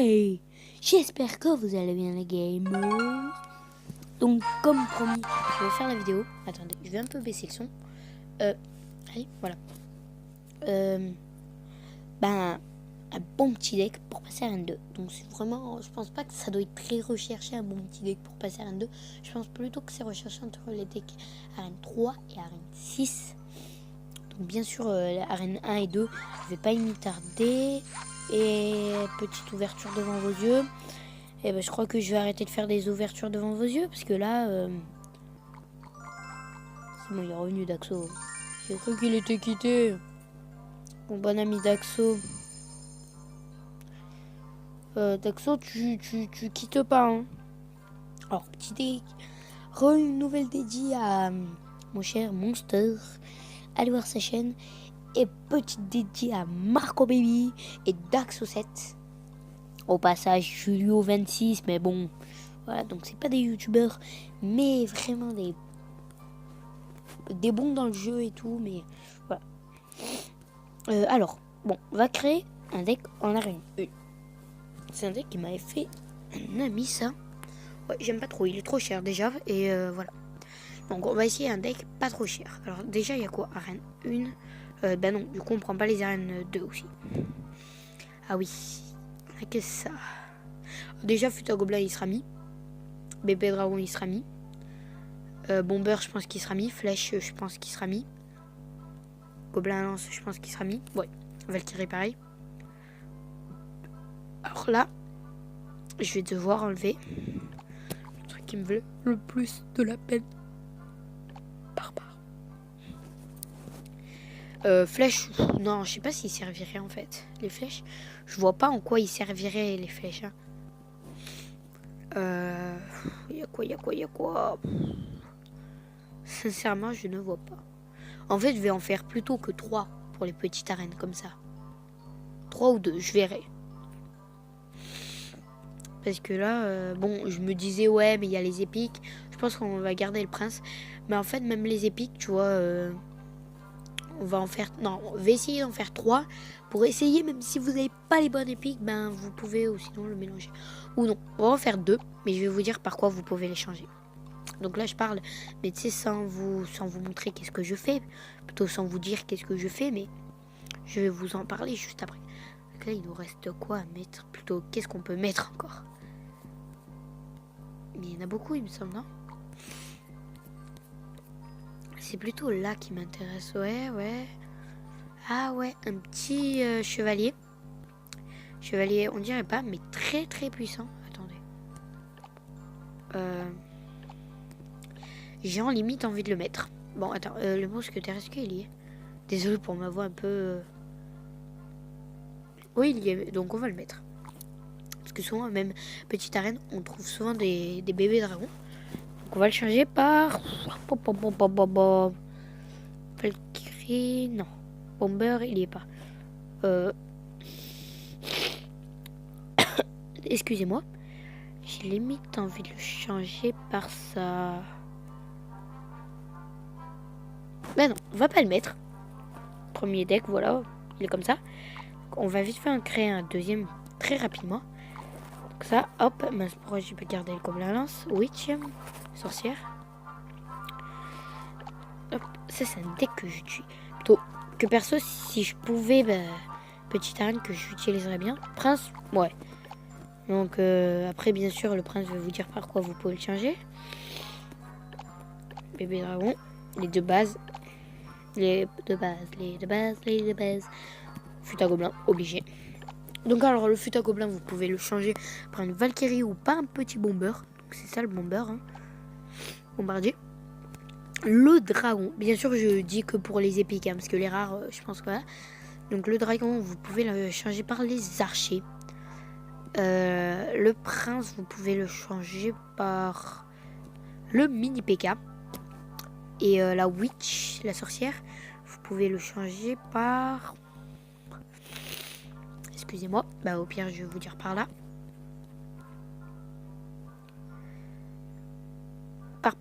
Hey, j'espère que vous allez bien les gamers. Donc comme promis, je vais faire la vidéo. Attendez, je vais un peu baisser le son. Allez, voilà. Un bon petit deck pour passer à RN2. Donc c'est vraiment, je pense pas que ça doit être très recherché un bon petit deck pour passer à RN2. Je pense plutôt que c'est recherché entre les decks RN3 et RN6. Donc bien sûr, RN 1 et 2, je vais pas y m'y tarder. Et petite ouverture devant vos yeux. Et ben je crois que je vais arrêter de faire des ouvertures devant vos yeux parce que là, c'est bon, il est revenu Daxo. J'ai cru qu'il était quitté. Mon bon ami Daxo. Daxo, tu quittes pas, hein. Alors, une nouvelle dédiée à mon cher Monster. Allez voir sa chaîne. Et petite dédiée à Marco Baby et Daxo 7. Au passage, Julio 26, mais bon, voilà, donc c'est pas des youtubeurs, mais vraiment des bons dans le jeu et tout, mais voilà. Alors, bon, on va créer un deck en arène 1. C'est un deck qui m'avait fait un ami, ça. Ouais, j'aime pas trop, il est trop cher déjà, et voilà. Donc on va essayer un deck pas trop cher. Alors déjà, il y a quoi? Arène 1. Ben non, du coup, on prend pas les arènes 2 aussi. Ah oui, qu'est-ce que ça? Déjà, Futur Gobelin, il sera mis. Bébé Dragon, il sera mis. Bomber, je pense qu'il sera mis. Flèche, je pense qu'il sera mis. Gobelin Lance, je pense qu'il sera mis. Ouais, Valkyrie, pareil. Alors là, je vais devoir enlever le truc qui me veut le plus de la peine. Barbare. Flèche, non, je sais pas s'il servirait en fait. Les flèches, je vois pas en quoi il servirait les flèches. Hein. Y a quoi? Sincèrement, je ne vois pas. En fait, je vais en faire plutôt que 3 pour les petites arènes comme ça. 3 ou 2, je verrai. Parce que là, bon, je me disais, ouais, mais il y a les épiques. Je pense qu'on va garder le prince. Mais en fait, même les épiques, tu vois, on va en faire... Non, on va essayer d'en faire 3. Pour essayer, même si vous n'avez pas les bonnes épiques, ben vous pouvez aussi sinon le mélanger. Ou non, on va en faire 2. Mais je vais vous dire par quoi vous pouvez les changer. Donc là, je parle, mais tu sais, sans vous montrer qu'est-ce que je fais. Plutôt sans vous dire qu'est-ce que je fais, mais je vais vous en parler juste après. Donc là, il nous reste quoi à mettre? Plutôt, qu'est-ce qu'on peut mettre encore? Mais il y en a beaucoup, il me semble, non? C'est plutôt là qui m'intéresse, ouais. Ah ouais, un petit chevalier. Chevalier, on dirait pas, mais très très puissant. Attendez. J'ai en limite envie de le mettre. Bon, attends, le mousquetaire, est-ce qu'il y est? Désolé pour ma voix un peu... Oui, il y est, donc on va le mettre. Parce que souvent, même petite arène, on trouve souvent des bébés dragons. Donc on va le changer par... Valkyrie, non. Bomber, il y est pas. Excusez-moi. J'ai limite envie de le changer par ça. Ben non, on va pas le mettre. Premier deck, voilà, il est comme ça. On va vite faire créer un deuxième très rapidement. Donc ça, hop, mince, pourquoi je peux garder le gobelin lance? Witch, sorcière. Hop, ça c'est un deck que j'utilise. Plutôt que perso, si je pouvais, petite arène que j'utiliserais bien. Prince, ouais. Donc après, bien sûr, le prince va vous dire par quoi vous pouvez le changer. Bébé dragon, les deux bases. Les deux bases. Fut à gobelin, obligé. Donc alors le fut à gobelin, vous pouvez le changer par une Valkyrie ou pas un petit bomber. Donc c'est ça le bomber, hein. Bombardier. Le dragon, bien sûr je dis que pour les épiques, hein, parce que les rares, je pense que voilà. Donc le dragon, vous pouvez le changer par les archers. Le prince, vous pouvez le changer par le mini PK. Et la witch, la sorcière, vous pouvez le changer par... Excusez-moi, au pire je vais vous dire par là. Par.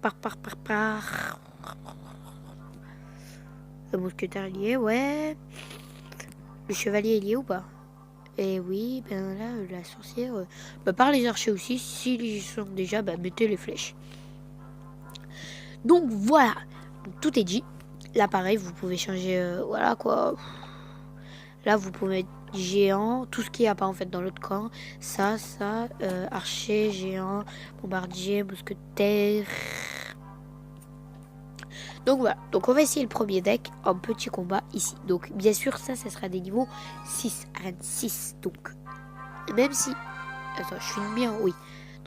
Le mousquetaire il y est, ouais. Le chevalier il y est ou pas? Et oui, ben là, la sorcière, par les archers aussi, s'ils y sont déjà, mettez les flèches. Donc voilà, donc, tout est dit. Là, pareil, vous pouvez changer, voilà quoi. Là, vous pouvez mettre géant, tout ce qu'il n'y a pas en fait dans l'autre camp. Ça, archer, géant, bombardier, mousquetaire. Donc voilà, donc on va essayer le premier deck en petit combat ici. Donc bien sûr, ça sera des niveaux 6, arène 6. Donc même si... Attends, je suis une mire, oui.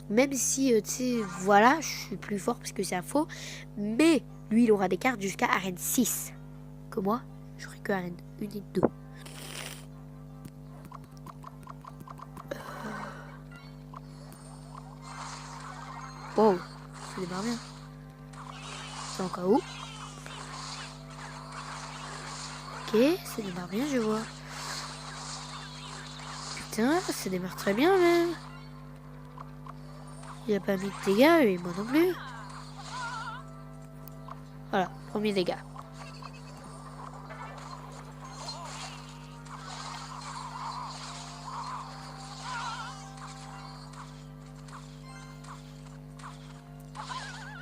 Donc, même si, tu sais, voilà, je suis plus fort parce que c'est un faux. Mais lui, il aura des cartes jusqu'à arène 6. Que moi, j'aurai que arène 1 et 2. Wow, ça démarre bien. C'est encore où? Ok, ça démarre bien, je vois. Putain, ça démarre très bien même. Il a pas mis de dégâts, et moi non plus. Voilà, premier dégât.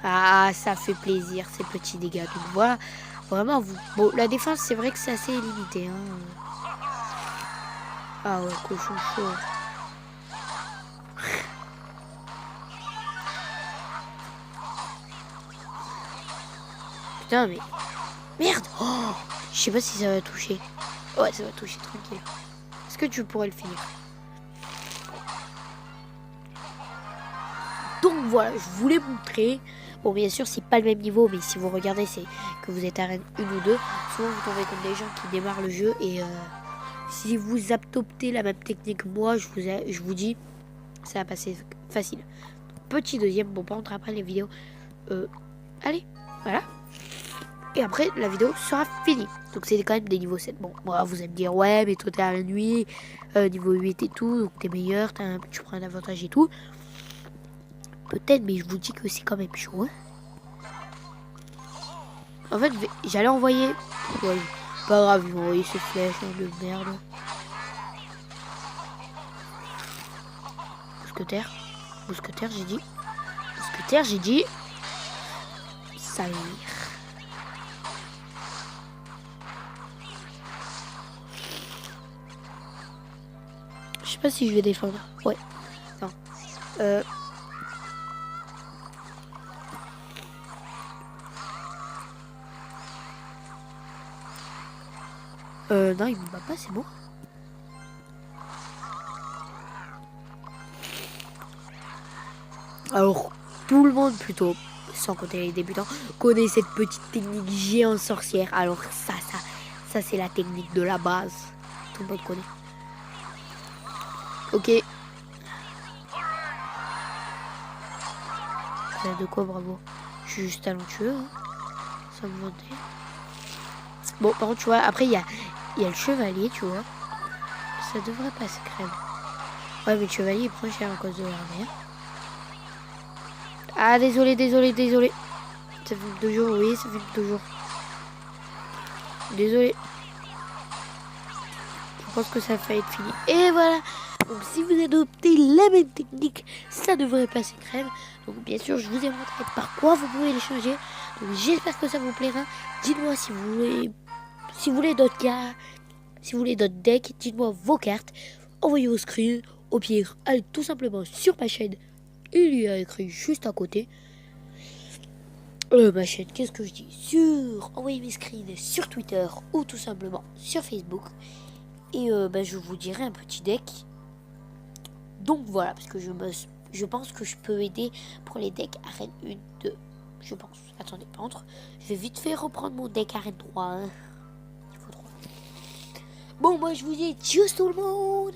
Ah, ça fait plaisir, ces petits dégâts. Donc voilà, vraiment, vous... Bon, la défense, c'est vrai que c'est assez limité. Hein. Ah ouais, cochon chaud. Putain, mais... Merde. Oh, je sais pas si ça va toucher. Ouais, ça va toucher, tranquille. Est-ce que tu pourrais le finir? Donc voilà, je voulais montrer. Bon, bien sûr, c'est pas le même niveau, mais si vous regardez, c'est que vous êtes à arène 1 ou 2. Souvent, vous tombez comme des gens qui démarrent le jeu. Et si vous adoptez la même technique que moi, je vous dis, ça va passer facile. Petit deuxième, bon, par contre, après les vidéos. Allez, voilà. Et après, la vidéo sera finie. Donc, c'est quand même des niveaux 7. Bon, moi, vous allez me dire, ouais, mais toi, t'es à la nuit, niveau 8 et tout, donc t'es meilleur, tu prends un avantage et tout. Peut-être, mais je vous dis que c'est quand même chaud. Hein. En fait, j'allais envoyer... Ouais, pas grave, ils vont envoyer ces flèches de merde. Mousquetaire. Mousquetaire, j'ai dit. Mousquetaire, j'ai dit. Salir. Je sais pas si je vais défendre. Ouais. Non. Non, il me bat pas, c'est bon. Alors, tout le monde plutôt, sans compter les débutants, connaît cette petite technique géant sorcière. Alors ça c'est la technique de la base. Tout le monde connaît. Ok. De quoi, bravo. Je suis juste talentueux. Hein. Ça me vantait. Bon, par contre, tu vois, après, il y a le chevalier, tu vois. Ça devrait passer crème. Ouais, mais le chevalier, il prend cher à cause de l'armée. Ah, désolé. Ça filme toujours, oui, ça filme toujours. Désolé. Je pense que ça va être fini. Et voilà. Donc, si vous adoptez la même technique, ça devrait passer crème. Donc, bien sûr, je vous ai montré par quoi vous pouvez les changer. Donc, j'espère que ça vous plaira. Dites-moi si vous voulez d'autres gars, si vous voulez d'autres decks, dites-moi vos cartes. Envoyez vos screens. Au pire, allez tout simplement sur ma chaîne. Il y a écrit juste à côté. Ma chaîne, qu'est-ce que je dis? Envoyez mes screens sur Twitter ou tout simplement sur Facebook. Et je vous dirai un petit deck. Donc voilà, parce que je pense que je peux aider pour les decks arène 1, 2. Je pense. Attendez, par contre, je vais vite fait reprendre mon deck arène 3. Hein. Il faut 3. Bon, moi je vous dis tchuss tout le monde.